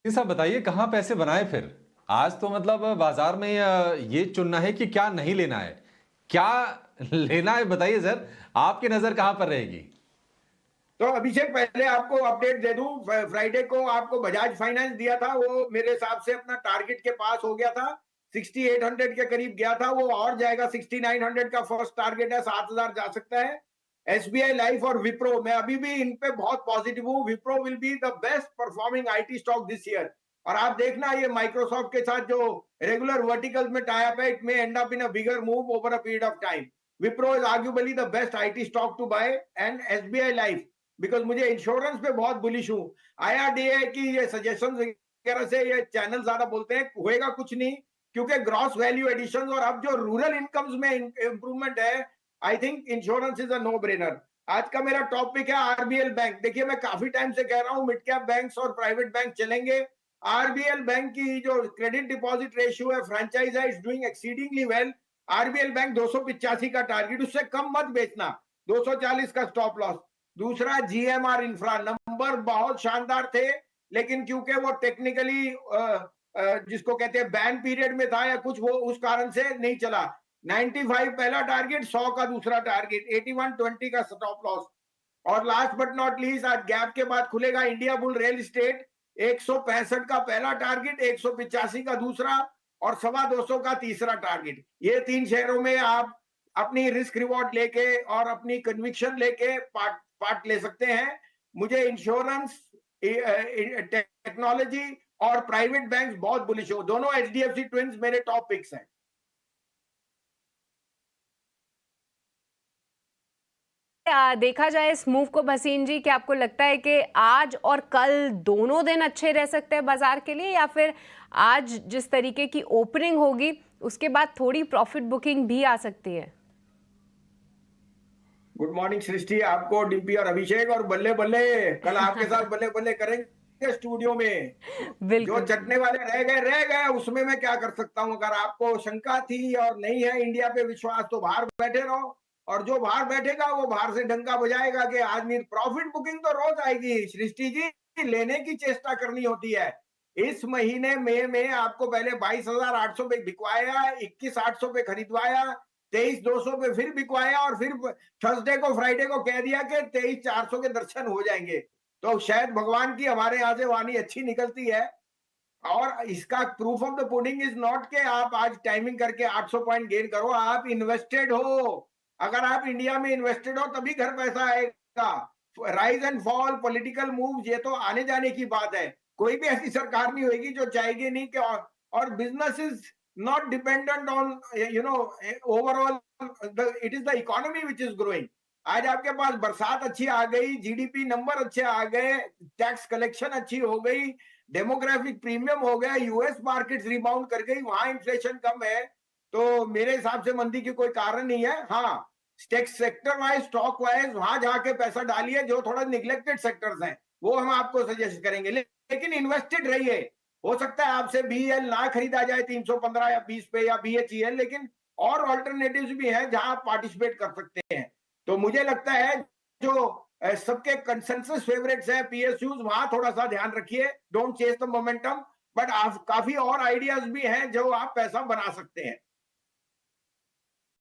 ये सब बताइए कहाँ पैसे बनाए फिर? आज तो मतलब बाजार में ये चुनना है कि क्या नहीं लेना है। क्या लेना है बताइए सर, आपकी नज़र कहाँ पर रहेगी? तो अभिषेक, पहले आपको अपडेट दे दूं, फ्राइडे को आपको बजाज फाइनेंस दिया था, वो मेरे हिसाब से अपना टारगेट के पास हो गया था। 6800 के करीब गया था, वो और जाएगा। 6900 का फर्स्ट टारगेट है, 7000 जा सकता है। एसबीआई लाइफ और विप्रो, मैं अभी भी इन पे बहुत पॉजिटिव हूँ। Wipro will be the best performing IT stock this year. और आप देखना, ये माइक्रोसॉफ्ट के साथ जो रेगुलर वर्टिकल्स में टाई अप है, it may end up in a bigger move over a period of time. Wipro is arguably the best IT stock to buy, and SBI life, because मुझे इंश्योरेंस पे बहुत बुलिश हूँ। IRDA की ये suggestion वगैरह से ये चैनल ज्यादा बोलते हैं, होएगा कुछ नहीं, क्योंकि ग्रॉस वैल्यू एडिशन और अब जो रूरल इनकम्स में इंप्रूवमेंट है, I think insurance is a no brainer. आज का मेरा टॉपिक है आरबीएल बैंक। देखिए, मैं काफी टाइम से कह रहा हूँ मिड कैप बैंक्स और प्राइवेट बैंक चलेंगे। आरबीएल बैंक की जो क्रेडिट डिपॉजिट रेशियो है, फ्रेंचाइज है, is doing exceedingly well. RBL bank 285 का टारगेट, उससे कम मत बेचना। 240 का स्टॉप लॉस। दूसरा, जीएमआर इंफ्रा, नंबर बहुत शानदार थे, लेकिन क्योंकि वो टेक्निकली जिसको कहते हैं बैन पीरियड में था या कुछ, वो उस कारण से नहीं चला। 95 पहला टारगेट, 100 का दूसरा टारगेट, 8120 का स्टॉप लॉस। और लास्ट बट नॉट लीस्ट, आज गैप के बाद खुलेगा इंडिया बुल रियल इस्टेट। 165 का पहला टारगेट, 185 का दूसरा, और 250 का तीसरा टारगेट। ये तीन शेयरों में आप अपनी रिस्क रिवॉर्ड लेके और अपनी कन्विक्शन लेके पार्ट पार्ट ले सकते हैं। मुझे इंश्योरेंस, टेक्नोलॉजी और प्राइवेट बैंक्स बहुत बुलिश हो। दोनों एचडीएफसी ट्विंस मेरे टॉप पिक्स हैं। देखा जाए इस मूव को भसीन जी, कि आपको लगता है कि आज और कल दोनों दिन अच्छे रह सकते हैं बाजार के लिए, या फिर आज जिस तरीके की ओपनिंग होगी उसके बाद थोड़ी प्रॉफिट बुकिंग भी आ सकती है? गुड मॉर्निंग सृष्टि, आपको, डीपी और अभिषेक, और बल्ले बल्ले, कल आपके साथ बल्ले बल्ले करेंगे स्टूडियो में। जो बिल्कुल। चटने वाले रह गए, उसमें मैं क्या कर सकता हूं। अगर आपको शंका थी और नहीं है इंडिया पे विश्वास, तो बाहर बैठे रहो। और जो बाहर बैठेगा वो बाहर से डंका बजाएगा कि आज नहीं। प्रॉफिट बुकिंग तो रोज आएगी सृष्टि जी, लेने की चेष्टा करनी होती है। इस महीने मई में आपको पहले 22,800 पे बिकवाया, 21,800 पे खरीदवाया, 23,200 पे फिर बिकवाया, और फिर थर्सडे को फ्राइडे को कह दिया कि 23,400 के दर्शन हो जाएंगे। तो शायद भगवान की हमारे यहाँ से वाणी अच्छी निकलती है। और इसका proof of the pudding is not के आप आज टाइमिंग करके 800 पॉइंट गेन करो, आप इन्वेस्टेड हो। अगर आप इंडिया में इन्वेस्टेड हो तभी घर पैसा आएगा। Rise and fall, political move, ये तो आने जाने की बात है। कोई भी ऐसी सरकार नहीं होगी जो चाहेगी नहीं कि, और business is not dependent on overall, it is the economy which is growing. आज आपके पास बरसात अच्छी आ गई, जीडीपी नंबर अच्छे आ गए, टैक्स कलेक्शन अच्छी हो गई, डेमोग्राफिक प्रीमियम हो गया, यूएस मार्केट रिबाउंड कर गई, वहां इन्फ्लेशन कम है। तो मेरे हिसाब से मंदी की कोई कारण नहीं है। हाँ, सेक्टर वाइज, स्टॉक वाइज वहां जाके पैसा डालिए जो थोड़ा निग्लेक्टेड सेक्टर्स हैं, वो हम आपको सजेस्ट करेंगे। लेकिन इन्वेस्टेड रहिए। हो सकता है आपसे बीएल ना खरीदा जाए 315 या 20 पे, या बीएचईएल, लेकिन और ऑल्टरनेटिव्स भी हैं जहां आप पार्टिसिपेट कर सकते हैं। तो मुझे लगता है जो सबके कंसेंसस फेवरेट्स है पीएसयूज, वहां थोड़ा सा ध्यान रखिए, don't chase the momentum. But काफी और आइडियाज भी हैं जो आप पैसा बना सकते हैं।